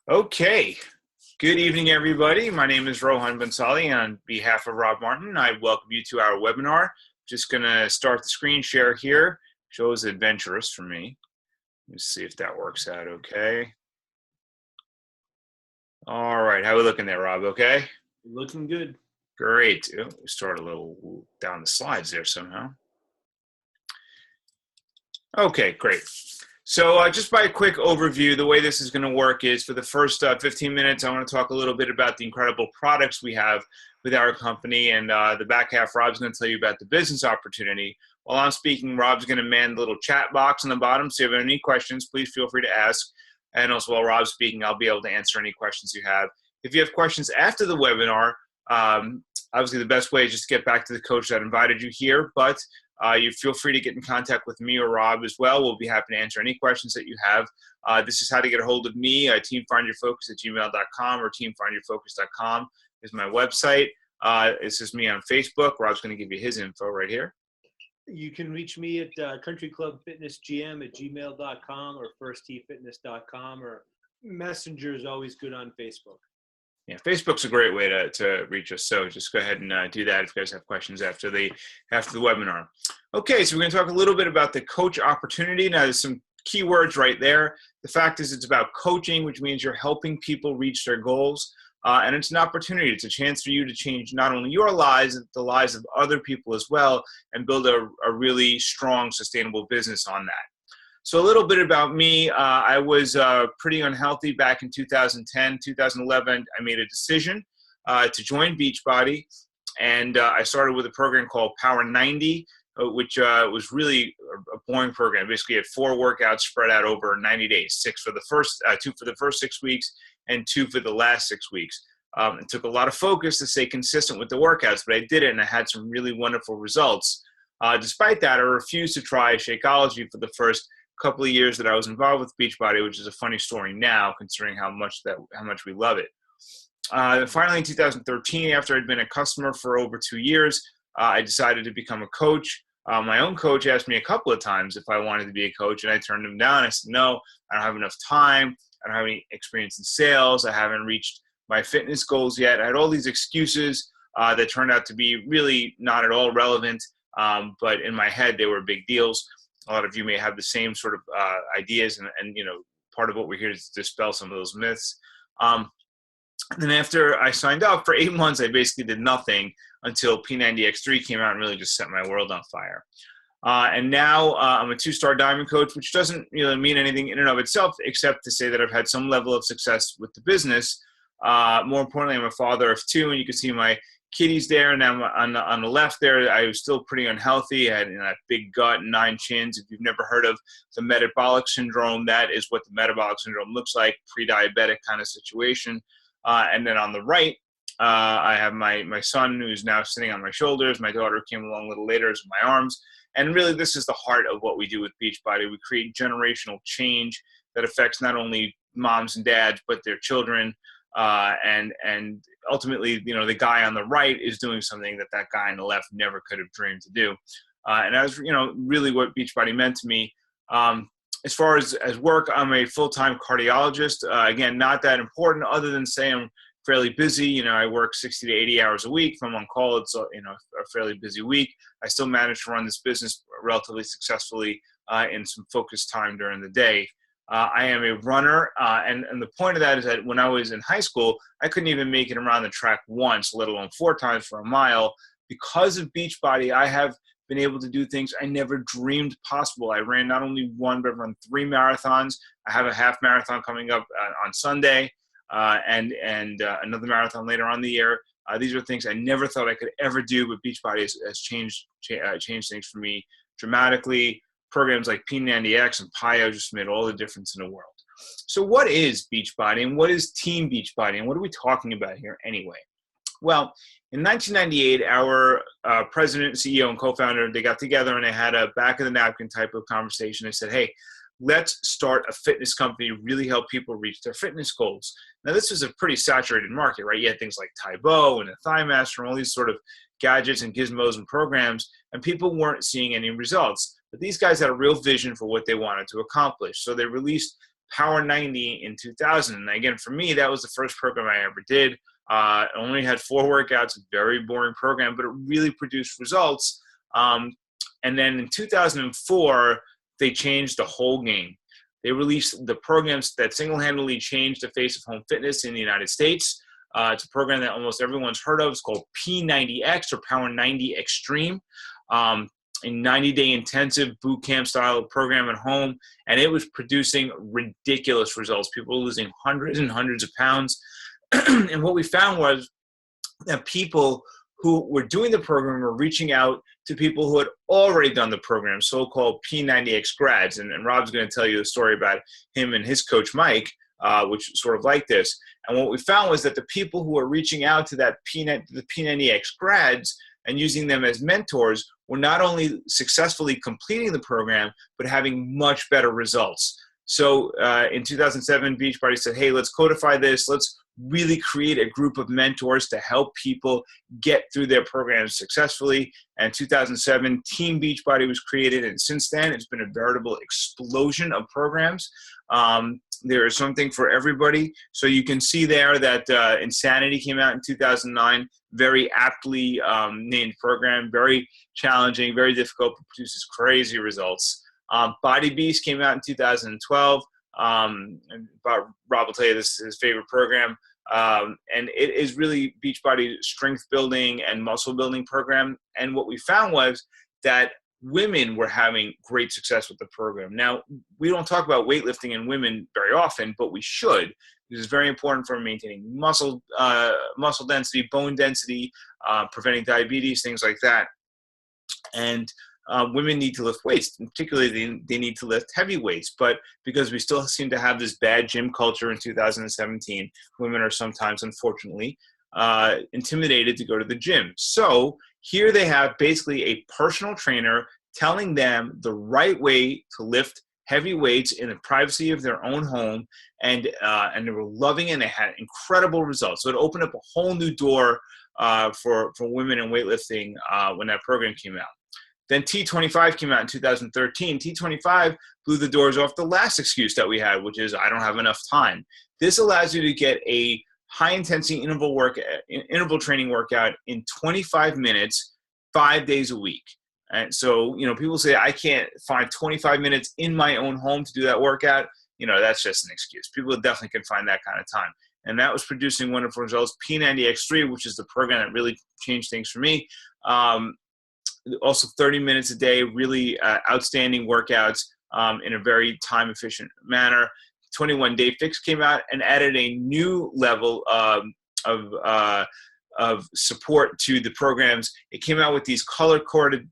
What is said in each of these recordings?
Okay. Good evening, everybody. My name is Rohan Bansali, and on behalf of Rob Martin, I welcome you to our webinar. Just going to start the screen share here. Shows adventurous for me. Let's see if that works out okay. All right. How are we looking there, Rob? Okay? Looking good. Great. Oh, we started a little down the slides there somehow. Okay, great. So just by a quick overview, the way this is going to work is for the first 15 minutes, I want to talk a little bit about the incredible products we have with our company. And the back half, Rob's going to tell you about the business opportunity. While I'm speaking, Rob's going to man the little chat box on the bottom. So if you have any questions, please feel free to ask. And also while Rob's speaking, I'll be able to answer any questions you have. If you have questions after the webinar, obviously the best way is just to get back to the coach that invited you here. But you feel free to get in contact with me or Rob as well. We'll be happy to answer any questions that you have. This is how to get a hold of me, teamfindyourfocus@gmail.com or teamfindyourfocus.com is my website. This is me on Facebook. Rob's going to give you his info right here. You can reach me at countryclubfitnessgm@gmail.com or firsttfitness.com, or Messenger is always good on Facebook. Yeah, Facebook's a great way to reach us. So just go ahead and do that if you guys have questions after the webinar. Okay, so we're going to talk a little bit about the coach opportunity. Now, there's some key words right there. The fact is it's about coaching, which means you're helping people reach their goals. And it's an opportunity. It's a chance for you to change not only your lives, but the lives of other people as well, and build a really strong, sustainable business on that. So a little bit about me. I was pretty unhealthy back in 2010, 2011. I made a decision to join Beachbody, and I started with a program called Power 90, which was really a boring program. Basically, had 4 workouts spread out over 90 days, 2 for the first 6 weeks, and 2 for the last 6 weeks. It took a lot of focus to stay consistent with the workouts, but I did it, and I had some really wonderful results. Despite that, I refused to try Shakeology for the first couple of years that I was involved with Beachbody, which is a funny story now, considering how much we love it. Finally, in 2013, after I'd been a customer for over 2 years, I decided to become a coach. My own coach asked me a couple of times if I wanted to be a coach, and I turned him down. I said, no, I don't have enough time. I don't have any experience in sales. I haven't reached my fitness goals yet. I had all these excuses that turned out to be really not at all relevant, but in my head, they were big deals. A lot of you may have the same sort of ideas, and part of what we're here is to dispel some of those myths. Then after I signed up for 8 months, I basically did nothing until P90X3 came out and really just set my world on fire. And now I'm a 2-star diamond coach, which doesn't mean anything in and of itself, except to say that I've had some level of success with the business. More importantly, I'm a father of 2, and you can see my kitties there. Now on the left there, I was still pretty unhealthy. I had a big gut and 9 chins. If you've never heard of the metabolic syndrome, that is what the metabolic syndrome looks like, pre-diabetic kind of situation. And then on the right, I have my son, who's now sitting on my shoulders. My daughter came along a little later, is in my arms. And really, this is the heart of what we do with Beachbody. We create generational change that affects not only moms and dads, but their children. And ultimately, the guy on the right is doing something that guy on the left never could have dreamed to do. And that was, really what Beachbody meant to me. As far as work, I'm a full-time cardiologist. Again, not that important other than say I'm fairly busy. I work 60 to 80 hours a week. If I'm on call, it's a fairly busy week. I still manage to run this business relatively successfully in some focused time during the day. I am a runner, and the point of that is that when I was in high school, I couldn't even make it around the track once, let alone 4 times for a mile. Because of Beachbody, I have been able to do things I never dreamed possible. I ran not only 1, but I've run 3 marathons. I have a half marathon coming up on Sunday, and another marathon later on the year. These are things I never thought I could ever do, but Beachbody has changed things for me dramatically. Programs like P90X and PIO just made all the difference in the world. So what is Beachbody, and what is Team Beachbody, and what are we talking about here anyway? Well, in 1998, our president, CEO, and co-founder, they got together and they had a back-of-the-napkin type of conversation. They said, hey, let's start a fitness company to really help people reach their fitness goals. Now, this is a pretty saturated market, right? You had things like Tybo and a Thigh Master and all these sort of gadgets and gizmos and programs, and people weren't seeing any results. But these guys had a real vision for what they wanted to accomplish. So they released Power 90 in 2000. And again, for me, that was the first program I ever did. It only had 4 workouts, a very boring program, but it really produced results. And then in 2004, they changed the whole game. They released the programs that single-handedly changed the face of home fitness in the United States. It's a program that almost everyone's heard of. It's called P90X, or Power 90 Extreme. A 90-day intensive boot camp style program at home, and it was producing ridiculous results. People were losing hundreds and hundreds of pounds. And what we found was that people who were doing the program were reaching out to people who had already done the program, so-called P90X grads. And Rob's going to tell you a story about him and his coach, Mike, which sort of like this. And what we found was that the people who were reaching out to the P90X grads and using them as mentors were not only successfully completing the program, but having much better results. So in 2007, Beachbody said, hey, let's codify this. Let's really create a group of mentors to help people get through their programs successfully. And 2007, Team Beachbody was created. And since then, it's been a veritable explosion of programs. There is something for everybody. So you can see there that Insanity came out in 2009, very aptly named program, very challenging, very difficult, but produces crazy results. Body Beast came out in 2012. And Rob will tell you this is his favorite program. And it is really Beachbody's strength building and muscle building program. And what we found was that women were having great success with the program. Now, we don't talk about weightlifting in women very often, but we should. This is very important for maintaining muscle density, bone density, preventing diabetes, things like that. And women need to lift weights, and particularly they need to lift heavy weights. But because we still seem to have this bad gym culture in 2017, women are sometimes, unfortunately, intimidated to go to the gym. So here they have basically a personal trainer telling them the right way to lift heavy weights in the privacy of their own home, and they were loving it, and they had incredible results. So it opened up a whole new door for women in weightlifting when that program came out. Then T25 came out in 2013. T25 blew the doors off the last excuse that we had, which is I don't have enough time. This allows you to get a high-intensity interval training workout in 25 minutes, 5 days a week. And so, people say, I can't find 25 minutes in my own home to do that workout. That's just an excuse. People definitely can find that kind of time. And that was producing wonderful results. P90X3, which is the program that really changed things for me. Also 30 minutes a day, really outstanding workouts in a very time-efficient manner. 21-Day Fix came out and added a new level of support to the programs. It came out with these color-coded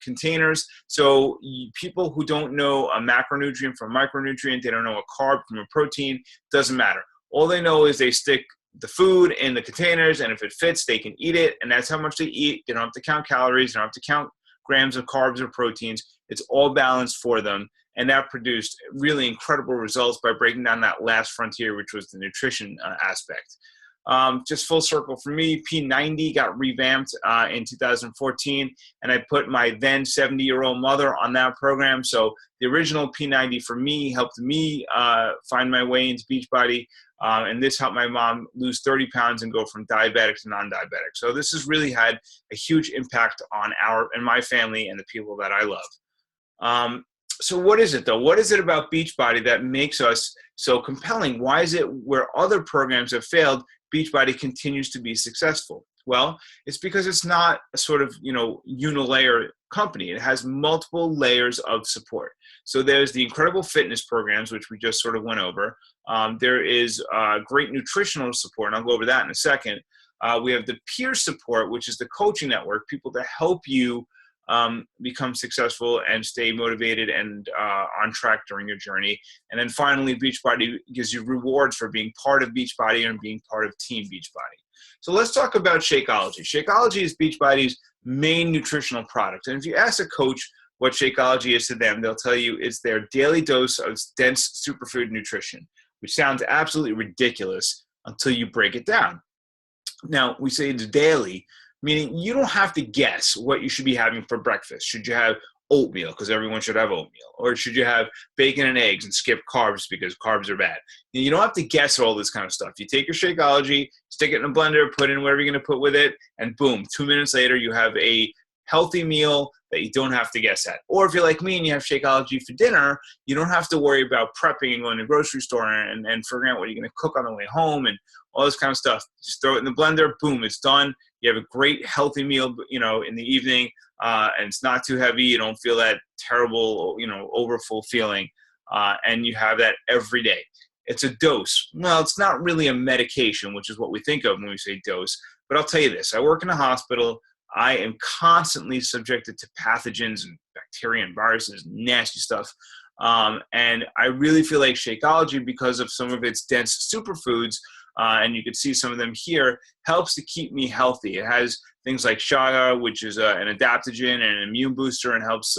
containers. So people who don't know a macronutrient from a micronutrient, they don't know a carb from a protein, doesn't matter. All they know is they stick the food in the containers, and if it fits, they can eat it, and that's how much they eat. They don't have to count calories. They don't have to count grams of carbs or proteins. It's all balanced for them, and that produced really incredible results by breaking down that last frontier, which was the nutrition aspect. Just full circle for me, P90 got revamped in 2014, and I put my then 70-year-old mother on that program. So the original P90 for me helped me find my way into Beachbody, and this helped my mom lose 30 pounds and go from diabetic to non-diabetic. So this has really had a huge impact on my family and the people that I love. So what is it, though? What is it about Beachbody that makes us so compelling? Why is it where other programs have failed, Beachbody continues to be successful? Well, it's because it's not a sort of, unilayer company. It has multiple layers of support. So there's the incredible fitness programs, which we just sort of went over. There is great nutritional support, and I'll go over that in a second. We have the peer support, which is the coaching network, people to help you become successful and stay motivated and on track during your journey. And then finally, Beachbody gives you rewards for being part of Beachbody and being part of Team Beachbody. So let's talk about Shakeology. Shakeology is Beachbody's main nutritional product. And if you ask a coach what Shakeology is to them, they'll tell you it's their daily dose of dense superfood nutrition, which sounds absolutely ridiculous until you break it down. Now, we say it's daily, meaning you don't have to guess what you should be having for breakfast. Should you have oatmeal because everyone should have oatmeal? Or should you have bacon and eggs and skip carbs because carbs are bad? You don't have to guess all this kind of stuff. You take your Shakeology, stick it in a blender, put in whatever you're going to put with it, and boom, 2 minutes later, you have a healthy meal that you don't have to guess at. Or if you're like me and you have Shakeology for dinner, you don't have to worry about prepping and going to the grocery store and figuring out what you're going to cook on the way home and all this kind of stuff. Just throw it in the blender, boom, it's done. You have a great healthy meal, in the evening, and it's not too heavy. You don't feel that terrible, overfull feeling, and you have that every day. It's a dose. Well, it's not really a medication, which is what we think of when we say dose. But I'll tell you this: I work in a hospital. I am constantly subjected to pathogens and bacteria and viruses, nasty stuff. And I really feel like Shakeology, because of some of its dense superfoods, and you can see some of them here, helps to keep me healthy. It has things like shaga, which is an adaptogen and an immune booster, and helps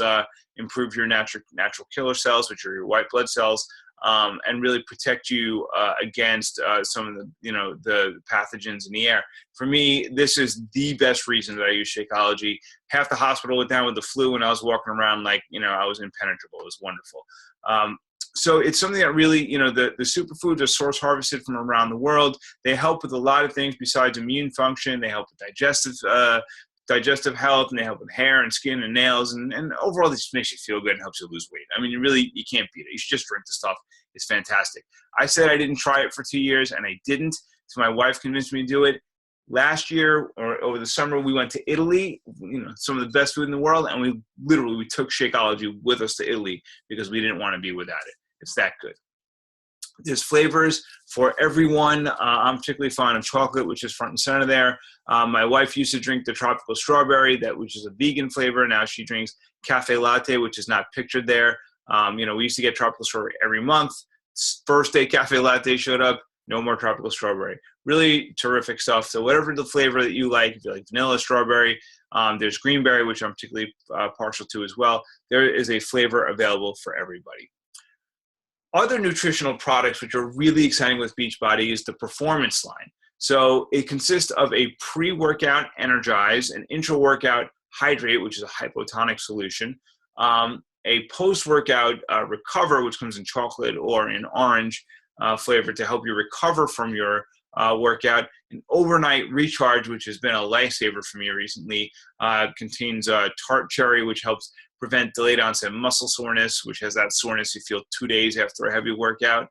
improve your natural killer cells, which are your white blood cells, and really protect you against some of the pathogens in the air. For me, this is the best reason that I use Shakeology. Half the hospital went down with the flu, and I was walking around like I was impenetrable. It was wonderful. So it's something that really, the superfoods are source harvested from around the world. They help with a lot of things besides immune function. They help with digestive health, and they help with hair and skin and nails, and overall this makes you feel good and helps you lose weight. I mean, you can't beat it. You should just drink the stuff. It's fantastic. I said I didn't try it for 2 years, and I didn't. So my wife convinced me to do it. Last year or over the summer, we went to Italy, some of the best food in the world, and we took Shakeology with us to Italy because we didn't want to be without it. It's that good. There's flavors for everyone. I'm particularly fond of chocolate, which is front and center there. My wife used to drink the tropical strawberry, which is a vegan flavor. Now she drinks cafe latte, which is not pictured there. We used to get tropical strawberry every month. First day cafe latte showed up, no more tropical strawberry. Really terrific stuff. So whatever the flavor that you like, if you like vanilla, strawberry, there's greenberry, which I'm particularly partial to as well. There is a flavor available for everybody. Other nutritional products which are really exciting with Beachbody is the Performance line. So it consists of a pre-workout Energize, an intra-workout Hydrate, which is a hypotonic solution, a post-workout Recover, which comes in chocolate or in orange flavor to help you recover from your workout, an overnight Recharge, which has been a lifesaver for me recently, contains tart cherry, which helps prevent delayed onset muscle soreness, which has that soreness you feel 2 days after a heavy workout.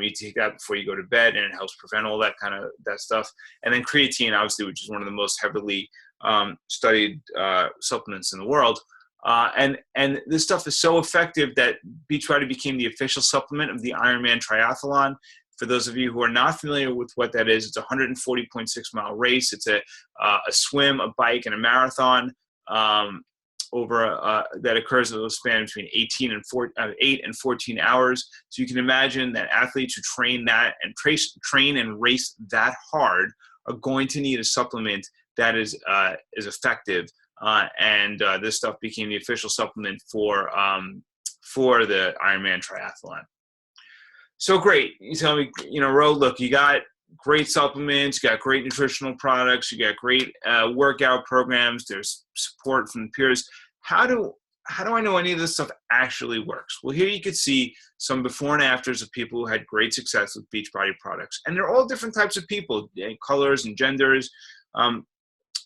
You take that before you go to bed, and it helps prevent all that stuff. And then creatine, obviously, which is one of the most heavily studied supplements in the world. And this stuff is so effective that Beachbody became the official supplement of the Ironman Triathlon. For those of you who are not familiar with what that is, it's a 140.6 mile race. It's a swim, a bike, and a marathon that occurs over a span between 8 and 14 hours. So you can imagine that athletes who train and race that hard are going to need a supplement that is effective. And this stuff became the official supplement for the Ironman Triathlon. So great. You tell me, Ro, look, you got great supplements, you got great nutritional products, you got great workout programs, there's support from peers. How do I know any of this stuff actually works? Well, here you could see some before and afters of people who had great success with Beachbody products. And they're all different types of people, colors and genders.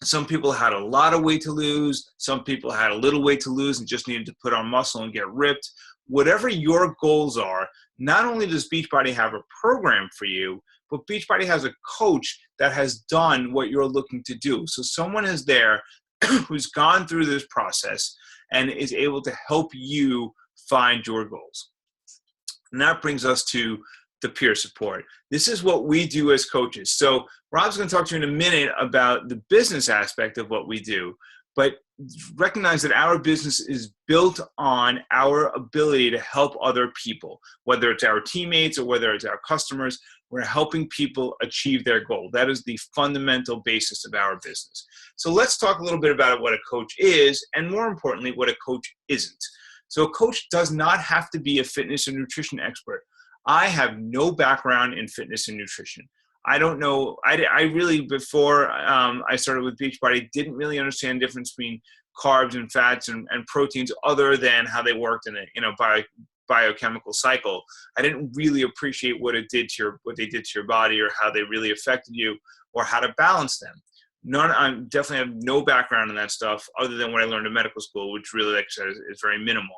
Some people had a lot of weight to lose. Some people had a little weight to lose and just needed to put on muscle and get ripped. Whatever your goals are, not only does Beachbody have a program for you, but Beachbody has a coach that has done what you're looking to do. So someone is there who's gone through this process and is able to help you find your goals. And that brings us to the peer support. This is what we do as coaches. So Rob's going to talk to you in a minute about the business aspect of what we do, but recognize that our business is built on our ability to help other people, whether it's our teammates or whether it's our customers. We're helping people achieve their goal. That is the fundamental basis of our business. So let's talk a little bit about what a coach is, and more importantly, what a coach isn't. So a coach does not have to be a fitness and nutrition expert. I have no background in fitness and nutrition. I don't know. I really, before I started with Beachbody, didn't really understand the difference between carbs and fats and proteins other than how they worked in a biochemical cycle. I didn't really appreciate what they did to your body, or how they really affected you, or how to balance them. I definitely have no background in that stuff other than what I learned in medical school, which really, like I said, is very minimal.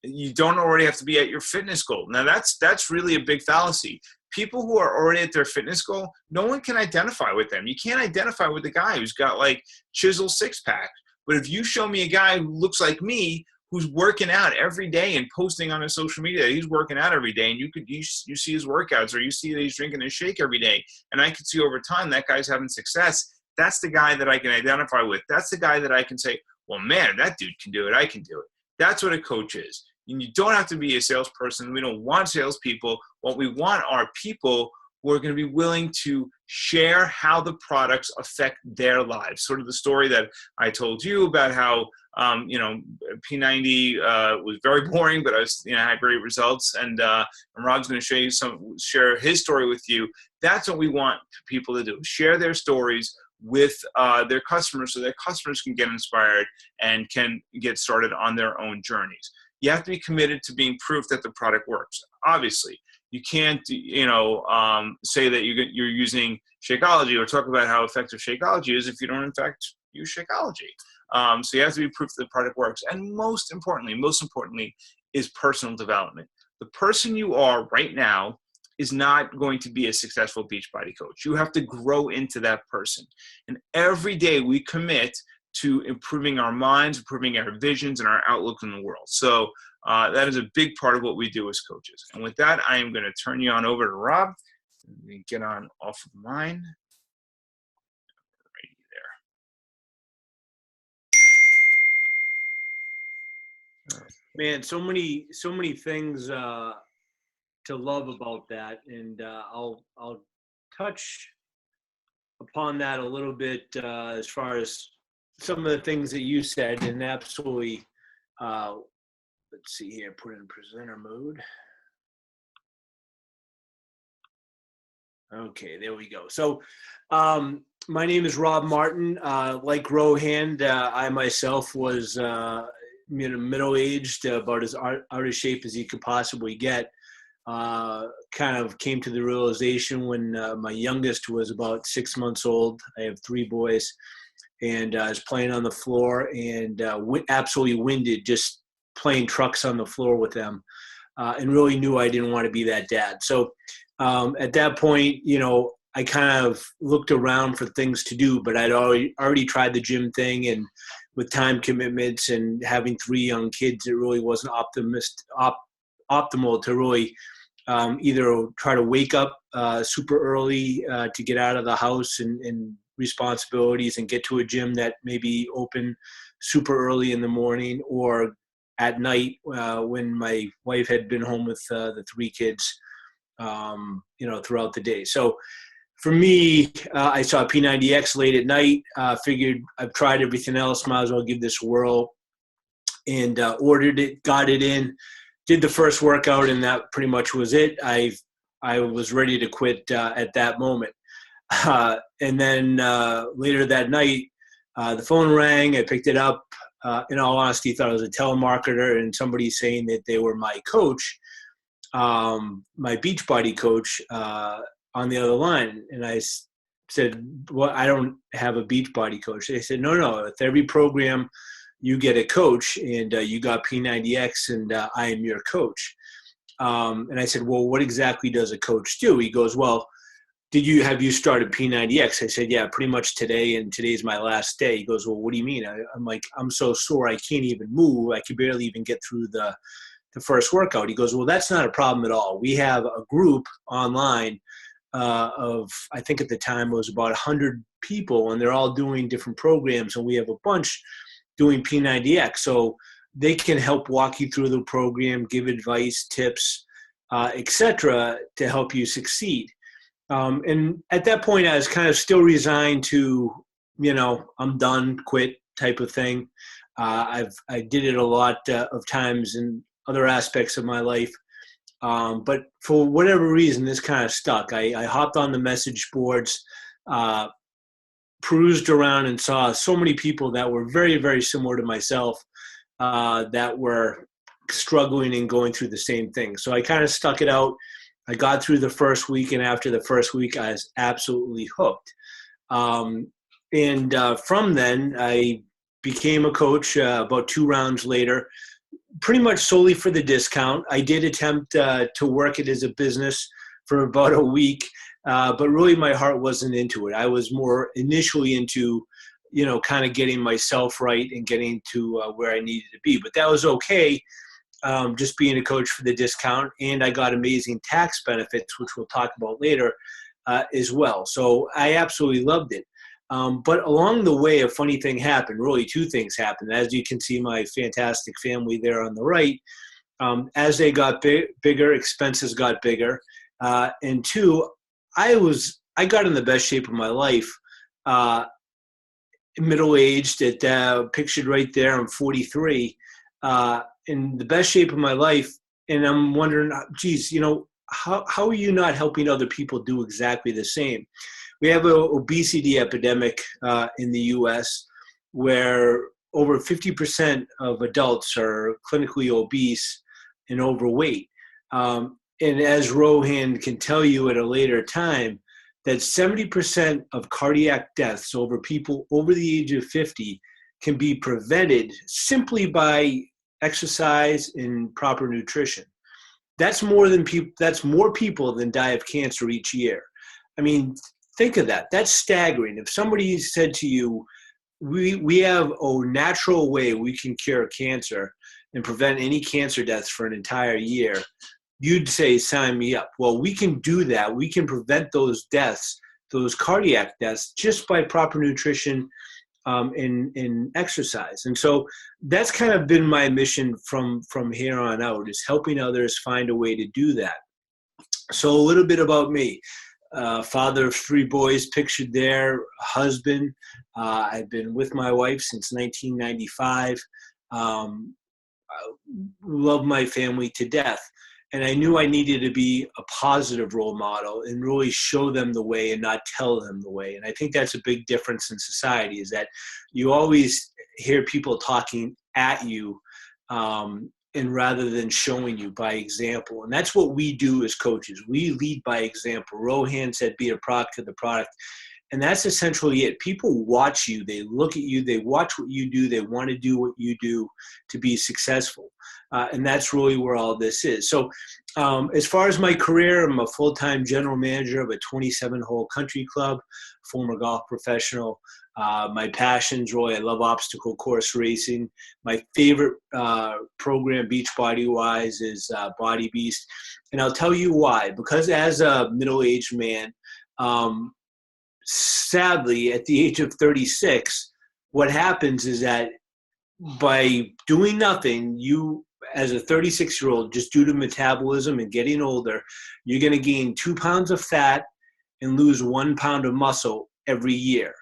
You don't already have to be at your fitness goal. Now that's really a big fallacy. People who are already at their fitness goal, no one can identify with them. You can't identify with the guy who's got like chisel six pack. But if you show me a guy who looks like me, who's working out every day and posting on his social media that he's working out every day, and you see his workouts, or you see that he's drinking a shake every day, and I can see over time that guy's having success, that's the guy that I can identify with. That's the guy that I can say, well, man, that dude can do it. I can do it. That's what a coach is. And you don't have to be a salesperson. We don't want salespeople. What we want are people who are going to be willing to share how the products affect their lives. Sort of the story that I told you about how, P90 was very boring, but I had great results. And Rob's going to share his story with you. That's what we want people to do. Share their stories with their customers, so their customers can get inspired and can get started on their own journeys. You have to be committed to being proof that the product works. Obviously, you can't, say that you're using Shakeology or talk about how effective Shakeology is if you don't, in fact, use Shakeology. So you have to be proof that the product works. And most importantly, is personal development. The person you are right now is not going to be a successful Beachbody coach. You have to grow into that person. And every day we commit to improving our minds, improving our visions, and our outlook in the world. So that is a big part of what we do as coaches. And with that, I am going to turn you on over to Rob. Let me get on off of mine. Right there. Man, so many things to love about that, and I'll touch upon that a little bit as far as some of the things that you said, and absolutely. Let's see here. Put in presenter mode. Okay, there we go. So, my name is Rob Martin. Like Rohan, I myself was middle-aged, about as out of shape as you could possibly get. Kind of came to the realization when my youngest was about 6 months old. I have 3 boys, and I was playing on the floor and absolutely winded, just playing trucks on the floor with them, and really knew I didn't want to be that dad. So at that point, I kind of looked around for things to do, but I'd already tried the gym thing, and with time commitments and having 3 young kids, it really wasn't optimal to really either try to wake up super early to get out of the house and responsibilities and get to a gym that may be open super early in the morning, or at night when my wife had been home with the 3 kids, throughout the day. So for me, I saw P90X late at night, figured I've tried everything else, might as well give this a whirl, and ordered it, got it in, did the first workout, and that pretty much was it. I was ready to quit at that moment. And then later that night, the phone rang. I picked it up. In all honesty, thought I was a telemarketer and somebody saying that they were my coach, my Beachbody coach, on the other line. And I said, well, I don't have a Beachbody coach. They said, no, with every program you get a coach, and you got P90X, and I am your coach. And I said, well, what exactly does a coach do? He goes, well, have you started P90X? I said, yeah, pretty much today, and today's my last day. He goes, well, what do you mean? I'm like, I'm so sore I can't even move. I could barely even get through the first workout. He goes, well, that's not a problem at all. We have a group online of, I think at the time it was about 100 people, and they're all doing different programs, and we have a bunch doing P90X. So they can help walk you through the program, give advice, tips, etc., to help you succeed. And at that point, I was kind of still resigned to, I'm done, quit type of thing. I did it a lot of times in other aspects of my life. But for whatever reason, this kind of stuck. I hopped on the message boards, perused around and saw so many people that were very, very similar to myself that were struggling and going through the same thing. So I kind of stuck it out. I got through the first week, and after the first week, I was absolutely hooked. And from then, I became a coach about 2 rounds later, pretty much solely for the discount. I did attempt to work it as a business for about a week, but really my heart wasn't into it. I was more initially into, kind of getting myself right and getting to where I needed to be. But that was okay, just being a coach for the discount. And I got amazing tax benefits, which we'll talk about later as well. So I absolutely loved it. But along the way, a funny thing happened. Really, 2 things happened. As you can see, my fantastic family there on the right, as they got bigger, expenses got bigger. And 2, I got in the best shape of my life, middle-aged, pictured right there. I'm 43, in the best shape of my life. And I'm wondering, geez, how are you not helping other people do exactly the same? We have an obesity epidemic in the U.S. where over 50% of adults are clinically obese and overweight. And as Rohan can tell you at a later time, that 70% of cardiac deaths over people over the age of 50 can be prevented simply by exercise and proper nutrition. That's more people than die of cancer each year. I mean, think of that. That's staggering. If somebody said to you, we have a natural way we can cure cancer and prevent any cancer deaths for an entire year, you'd say, sign me up. Well, we can do that. We can prevent those deaths, those cardiac deaths, just by proper nutrition and exercise. And so that's kind of been my mission from here on out, is helping others find a way to do that. So a little bit about me. Father of 3 boys pictured there, husband. I've been with my wife since 1995. I love my family to death. And I knew I needed to be a positive role model and really show them the way and not tell them the way. And I think that's a big difference in society, is that you always hear people talking at you, and rather than showing you by example. And that's what we do as coaches. We lead by example. Rohan said, be a product of the product. And that's essentially it. People watch you. They look at you. They watch what you do. They want to do what you do to be successful. And that's really where all this is. So as far as my career, I'm a full-time general manager of a 27-hole country club, former golf professional. My passions, really, I love obstacle course racing. My favorite program, Beachbody-wise, is Body Beast. And I'll tell you why. Because as a middle-aged man, sadly, at the age of 36, what happens is that by doing nothing, you, as a 36-year-old, just due to metabolism and getting older, you're going to gain 2 pounds of fat and lose 1 pound of muscle every year.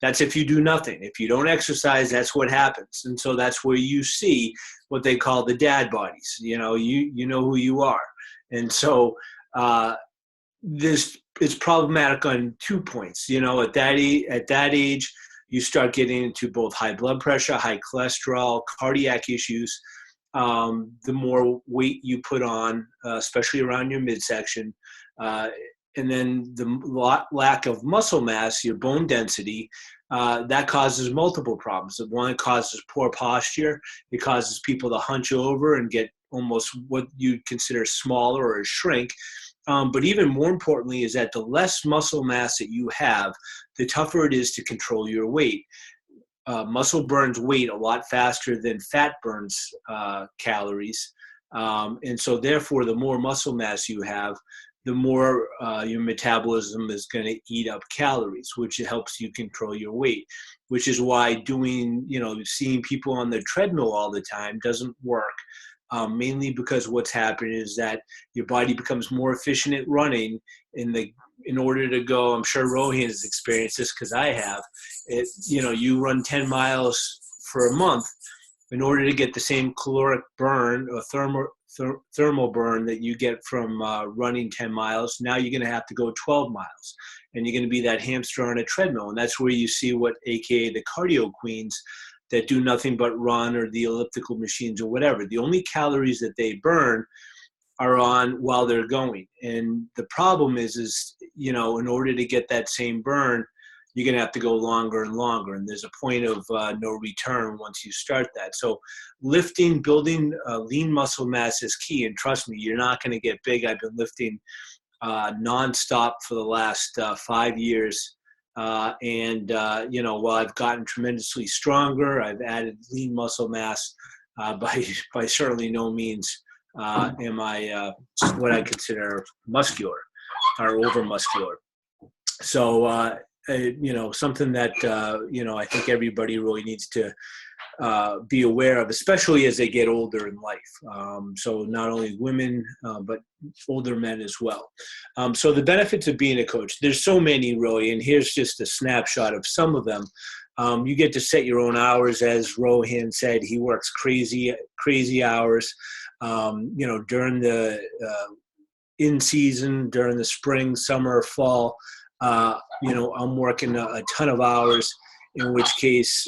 That's if you do nothing. If you don't exercise, that's what happens. And so that's where you see what they call the dad bodies. You know who you are. And so this is problematic on 2 points. At that age, you start getting into both high blood pressure, high cholesterol, cardiac issues. The more weight you put on, especially around your midsection, and then the lack of muscle mass, your bone density, that causes multiple problems. One, it causes poor posture. It causes people to hunch over and get almost what you'd consider smaller or shrink. But even more importantly is that the less muscle mass that you have, the tougher it is to control your weight. Muscle burns weight a lot faster than fat burns calories. And so therefore, the more muscle mass you have, the more your metabolism is going to eat up calories, which helps you control your weight, which is why seeing people on the treadmill all the time doesn't work. Mainly because what's happened is that your body becomes more efficient at running in order to go. I'm sure Rohan has experienced this because I have. You run 10 miles for a month in order to get the same caloric burn or thermal burn that you get from running 10 miles. Now you're going to have to go 12 miles, and you're going to be that hamster on a treadmill. And that's where you see what, AKA the cardio queens that do nothing but run, or the elliptical machines or whatever. The only calories that they burn are on while they're going. And the problem is, in order to get that same burn, you're going to have to go longer and longer. And there's a point of no return once you start that. So lifting, building lean muscle mass is key. And trust me, you're not going to get big. I've been lifting nonstop for the last 5 years. While I've gotten tremendously stronger, I've added lean muscle mass. By certainly no means am I what I consider muscular or over muscular. So, something that, I think everybody really needs to be aware of, especially as they get older in life. So not only women, but older men as well. So the benefits of being a coach, there's so many really, and here's just a snapshot of some of them. You get to set your own hours. As Rohan said, he works crazy hours, during the in season, during the spring, summer, fall. I'm working a ton of hours, in which case,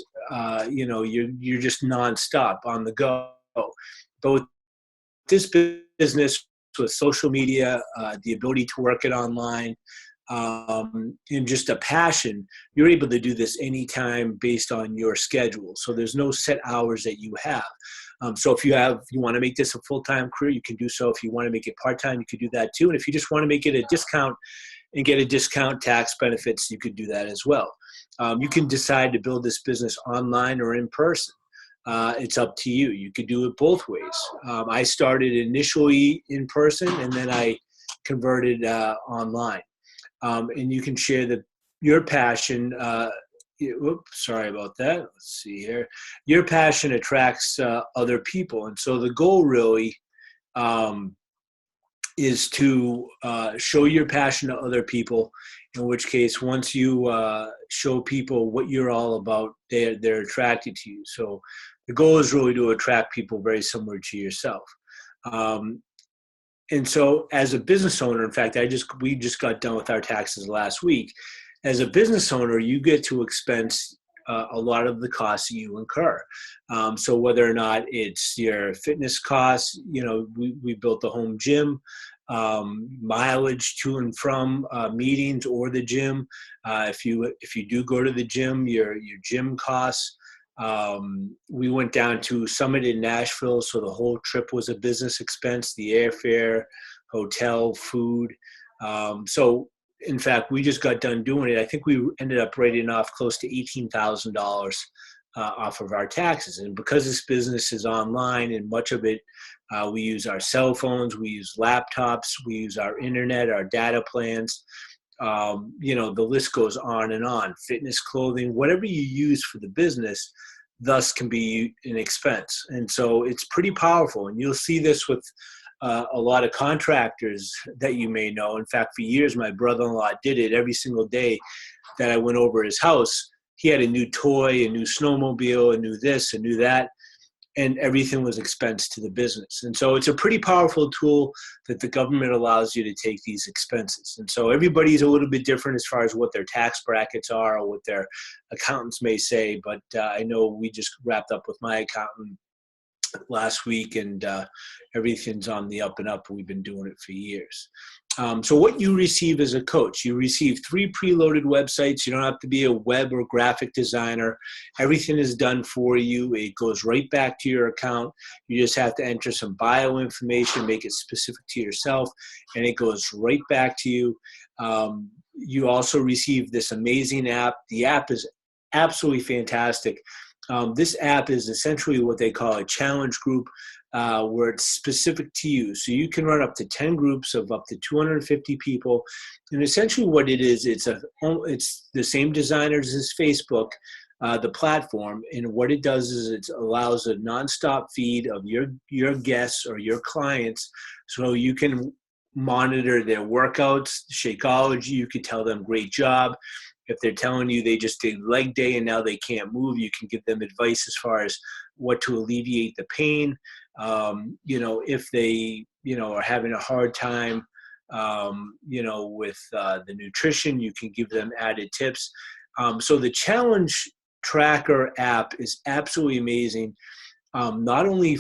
you're just nonstop on the go. But with this business, with social media, the ability to work it online, and just a passion, you're able to do this anytime based on your schedule. So there's no set hours that you have. So if you want to make this a full-time career, you can do so. If you want to make it part-time, you could do that too. And if you just want to make it a discount and get a discount tax benefits, you could do that as well. You can decide to build this business online or in person. It's up to you. You could do it both ways. I started initially in person, and then I converted online. And you can share your passion. Sorry about that. Let's see here. Your passion attracts other people. And so the goal really is to show your passion to other people, in which case, once you show people what you're all about, they're attracted to you. So the goal is really to attract people very similar to yourself. And so as a business owner, in fact, we just got done with our taxes last week. As a business owner, you get to expense a lot of the costs that you incur. So whether or not it's your fitness costs, we built a home gym, mileage to and from meetings or the gym. If you do go to the gym, your gym costs. We went down to Summit in Nashville, so the whole trip was a business expense, the airfare, hotel, food. So in fact, we just got done doing it. I think we ended up writing off close to $18,000 off of our taxes. And because this business is online, and much of it, we use our cell phones, we use laptops, we use our internet, our data plans. The list goes on and on. Fitness, clothing, whatever you use for the business, thus can be an expense. And so it's pretty powerful. And you'll see this with a lot of contractors that you may know. In fact, for years, my brother-in-law did it every single day that I went over his house. He had a new toy, a new snowmobile, a new this, a new that, and everything was expensed to the business. And so it's a pretty powerful tool that the government allows you to take these expenses. And so everybody's a little bit different as far as what their tax brackets are or what their accountants may say. But I know we just wrapped up with my accountant last week, and everything's on the up and up. We've been doing it for years. So what you receive as a coach, you receive 3 preloaded websites. You don't have to be a web or graphic designer. Everything is done for you. It goes right back to your account. You just have to enter some bio information, make it specific to yourself, and it goes right back to you. You also receive this amazing app. The app is absolutely fantastic. This app is essentially what they call a challenge group, where it's specific to you. So you can run up to 10 groups of up to 250 people. And essentially what it is, it's the same designers as Facebook, the platform. And what it does is it allows a nonstop feed of your guests or your clients, so you can monitor their workouts, Shakeology. You can tell them, great job. If they're telling you they just did leg day and now they can't move, you can give them advice as far as what to alleviate the pain. If they, are having a hard time, with the nutrition, you can give them added tips. So the Challenge Tracker app is absolutely amazing. Not only,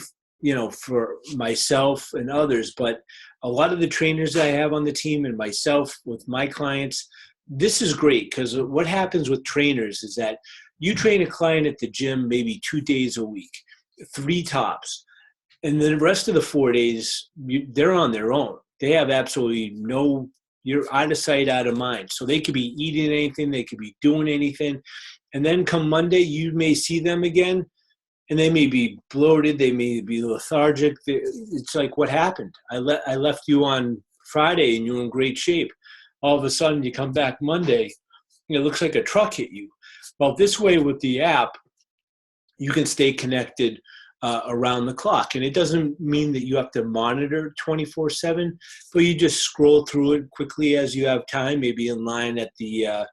for myself and others, but a lot of the trainers I have on the team and myself with my clients, this is great because what happens with trainers is that you train a client at the gym maybe 2 days a week, 3 tops. And then the rest of the 4 days, they're on their own. They have absolutely you're out of sight, out of mind. So they could be eating anything, they could be doing anything. And then come Monday, you may see them again, and they may be bloated, they may be lethargic. It's like, what happened? I left you on Friday and you're in great shape. All of a sudden, you come back Monday, it looks like a truck hit you. Well, this way with the app, you can stay connected around the clock. And it doesn't mean that you have to monitor 24/7, but you just scroll through it quickly as you have time, maybe in line at the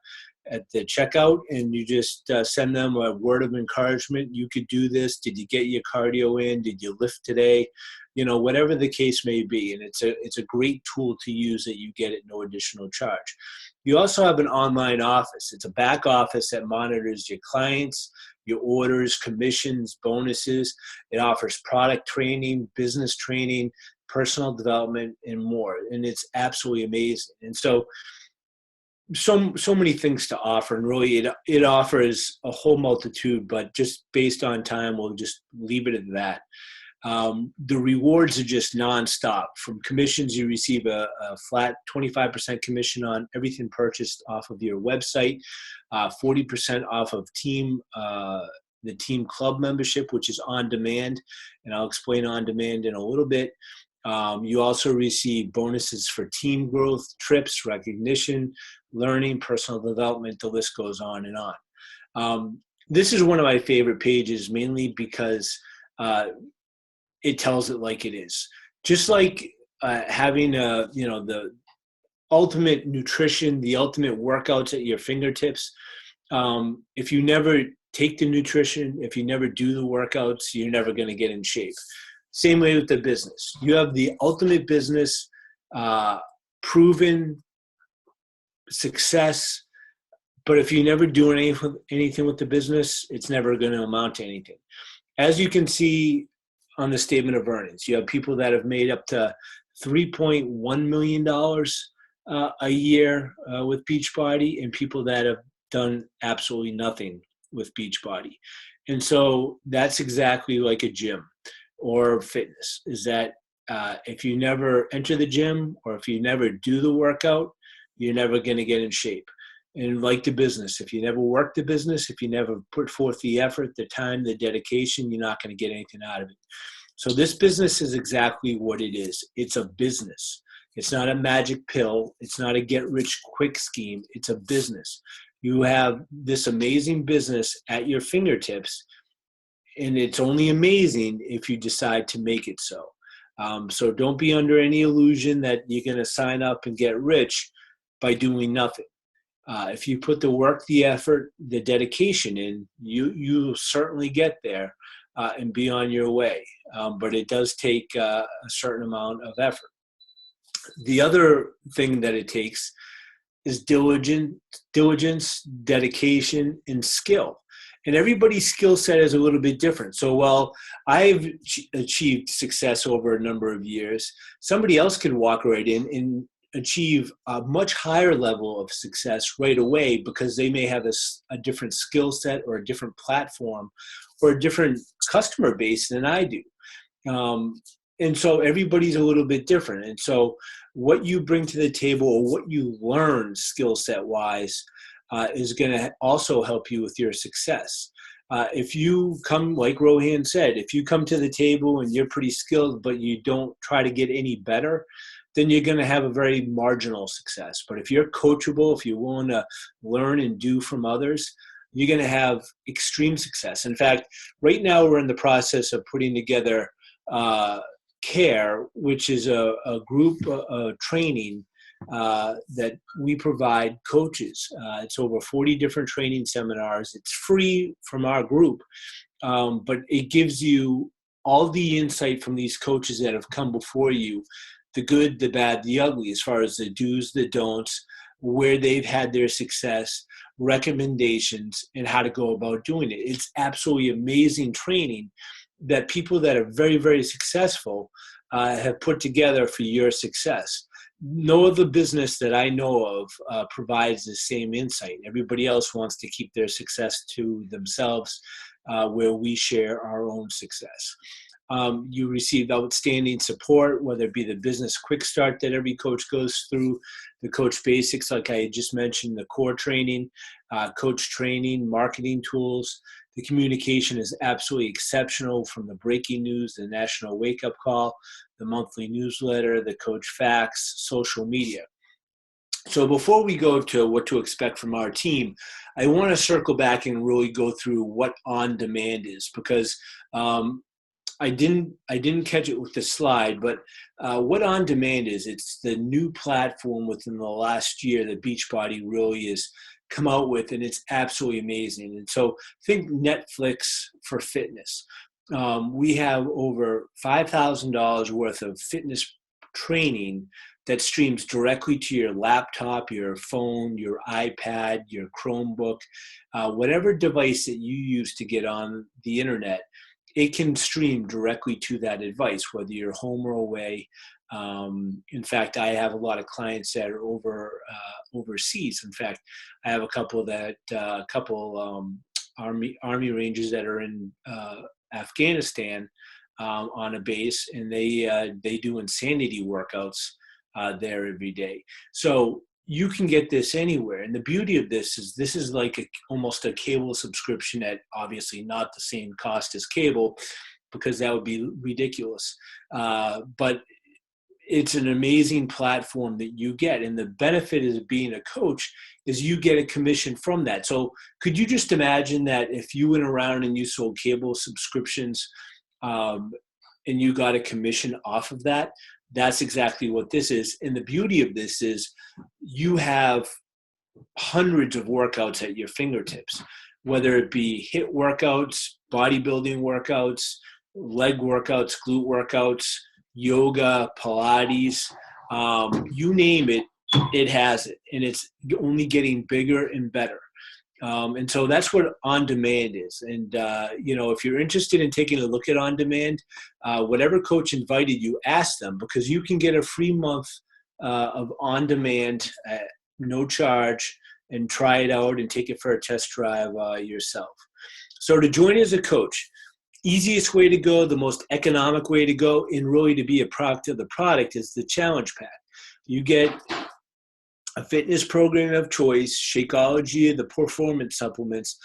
checkout, and you just send them a word of encouragement. You could do this. Did you get your cardio in? Did you lift today? Whatever the case may be. And it's a great tool to use that you get at no additional charge. You also have an online office. It's a back office that monitors your clients, your orders, commissions, bonuses. It offers product training, business training, personal development, and more. And it's absolutely amazing. And so many things to offer, and really it offers a whole multitude, but just based on time, we'll just leave it at that. The rewards are just nonstop. From commissions, you receive a flat 25% commission on everything purchased off of your website, 40% off of the team club membership, which is on demand, and I'll explain on demand in a little bit. You also receive bonuses for team growth, trips, recognition, learning, personal development. The list goes on and on. This is one of my favorite pages, mainly because it tells it like it is. Just like having the ultimate nutrition, the ultimate workouts at your fingertips. If you never take the nutrition, if you never do the workouts, you're never going to get in shape. Same way with the business. You have the ultimate business, proven success, but if you never do anything with the business, it's never going to amount to anything. As you can see on the statement of earnings, you have people that have made up to $3.1 million a year with Beachbody, and people that have done absolutely nothing with Beachbody. And so that's exactly like a gym or fitness, is that if you never enter the gym or if you never do the workout, you're never going to get in shape. And like the business, if you never work the business, if you never put forth the effort, the time, the dedication, you're not going to get anything out of it. So this business is exactly what it is. It's a business. It's not a magic pill. It's not a get-rich-quick scheme. It's a business. You have this amazing business at your fingertips, and it's only amazing if you decide to make it so. So don't be under any illusion that you're going to sign up and get rich by doing nothing. If you put the work, the effort, the dedication in, you'll certainly get there and be on your way. But it does take a certain amount of effort. The other thing that it takes is diligence, dedication, and skill. And everybody's skill set is a little bit different. So while I've achieved success over a number of years, somebody else can walk right in and achieve a much higher level of success right away because they may have a different skill set or a different platform or a different customer base than I do. And so everybody's a little bit different. And so what you bring to the table or what you learn skill set wise is going to also help you with your success. If you come, like Rohan said, if you come to the table and you're pretty skilled, but you don't try to get any better, then you're going to have a very marginal success. But if you're coachable, if you're willing to learn and do from others, you're going to have extreme success. In fact, right now we're in the process of putting together CARE, which is a group training that we provide coaches. It's over 40 different training seminars. It's free from our group, but it gives you all the insight from these coaches that have come before you, the good, the bad, the ugly, as far as the do's, the don'ts, where they've had their success, recommendations, and how to go about doing it. It's absolutely amazing training that people that are very, very successful have put together for your success. No other business that I know of provides the same insight. Everybody else wants to keep their success to themselves, where we share our own success. You received outstanding support, whether it be the business quick start that every coach goes through, the coach basics, like I just mentioned, the core training, coach training, marketing tools. The communication is absolutely exceptional, from the breaking news, the national wake-up call, the monthly newsletter, the coach facts, social media. So before we go to what to expect from our team, I want to circle back and really go through what on-demand is, because I didn't catch it with the slide, but what on demand is, it's the new platform within the last year that Beachbody really has come out with, and it's absolutely amazing. And so think Netflix for fitness. We have over $5,000 worth of fitness training that streams directly to your laptop, your phone, your iPad, your Chromebook, whatever device that you use to get on the internet. It can stream directly to that device, whether you're home or away. In fact, I have a lot of clients that are overseas. In fact, I have a couple Army Rangers that are in Afghanistan on a base, and they do insanity workouts there every day. So you can get this anywhere. And the beauty of this is like almost a cable subscription at obviously not the same cost as cable, because that would be ridiculous. But it's an amazing platform that you get. And the benefit of being a coach is you get a commission from that. So could you just imagine that if you went around and you sold cable subscriptions and you got a commission off of that? That's exactly what this is. And the beauty of this is you have hundreds of workouts at your fingertips, whether it be HIIT workouts, bodybuilding workouts, leg workouts, glute workouts, yoga, Pilates, you name it, it has it. And it's only getting bigger and better. And so that's what on-demand is. And, if you're interested in taking a look at on-demand, whatever coach invited you, ask them, because you can get a free month of on-demand at no charge and try it out and take it for a test drive yourself. So to join as a coach, easiest way to go, the most economic way to go, and really to be a product of the product is the challenge pack. You get a fitness program of choice, Shakeology, the performance supplements,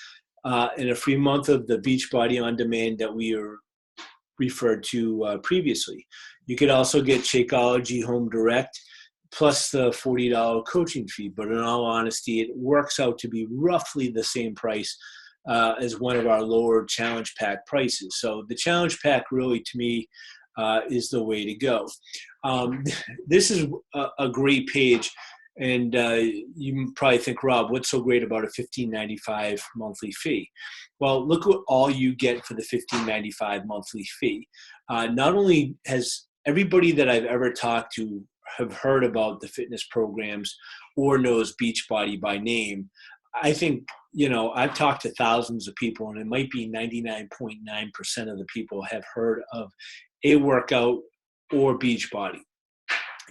and a free month of the Beachbody on demand that we are referred to previously. You could also get Shakeology Home Direct plus the $40 coaching fee. But in all honesty, it works out to be roughly the same price as one of our lower challenge pack prices. So the challenge pack really, to me, is the way to go. This is a great page. And you probably think, Rob, what's so great about a $15.95 monthly fee? Well, look what all you get for the $15.95 monthly fee. Not only has everybody that I've ever talked to have heard about the fitness programs or knows Beachbody by name, I think, I've talked to thousands of people, and it might be 99.9% of the people have heard of a workout or Beachbody.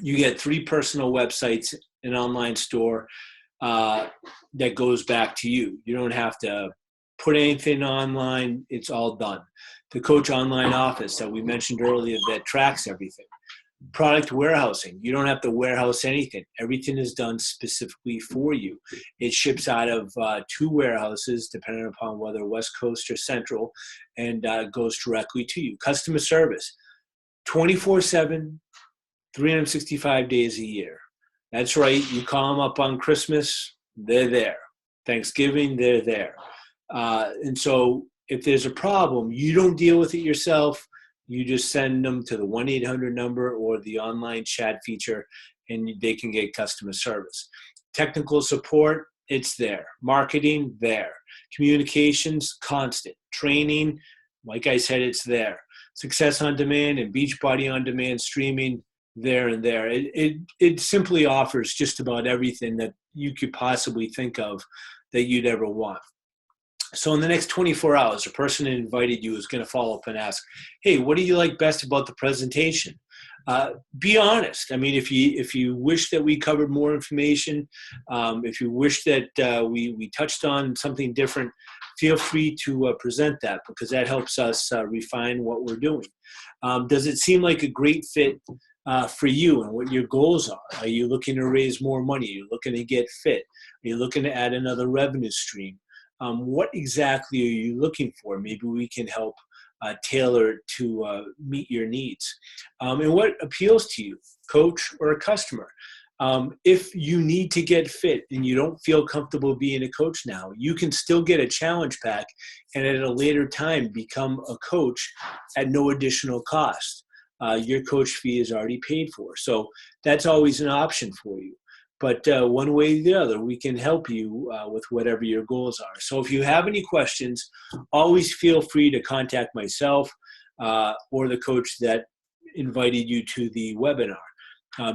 You get 3 personal websites, an online store that goes back to you. You don't have to put anything online. It's all done. The Coach Online Office that we mentioned earlier that tracks everything. Product warehousing. You don't have to warehouse anything. Everything is done specifically for you. It ships out of 2 warehouses, depending upon whether West Coast or Central, and goes directly to you. Customer service, 24/7, 365 days a year. That's right. You call them up on Christmas, they're there. Thanksgiving, they're there. And so if there's a problem, you don't deal with it yourself. You just send them to the 1-800 number or the online chat feature, and they can get customer service. Technical support, it's there. Marketing, there. Communications, constant. Training, like I said, it's there. Success on Demand and Beachbody on Demand streaming there and there. It simply offers just about everything that you could possibly think of that you'd ever want. So in the next 24 hours, a person that invited you is going to follow up and ask, hey, what do you like best about the presentation? Be honest. I mean, if you wish that we covered more information, if you wish that we touched on something different, feel free to present that, because that helps us refine what we're doing. Does it seem like a great fit for you and what your goals are? Are you looking to raise more money? Are you looking to get fit? Are you looking to add another revenue stream? What exactly are you looking for? Maybe we can help tailor it to meet your needs. And what appeals to you, coach or a customer? If you need to get fit and you don't feel comfortable being a coach now, you can still get a challenge pack and at a later time become a coach at no additional cost. Your coach fee is already paid for. So that's always an option for you. But one way or the other, we can help you with whatever your goals are. So if you have any questions, always feel free to contact myself or the coach that invited you to the webinar.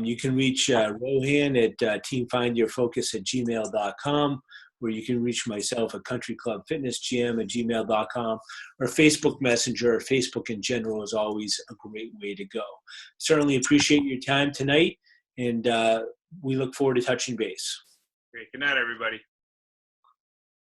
You can reach Rohan at teamfindyourfocus@gmail.com, or you can reach myself at countryclubfitnessgm@gmail.com, or Facebook Messenger or Facebook in general is always a great way to go. Certainly appreciate your time tonight, and we look forward to touching base. Great. Good night, everybody.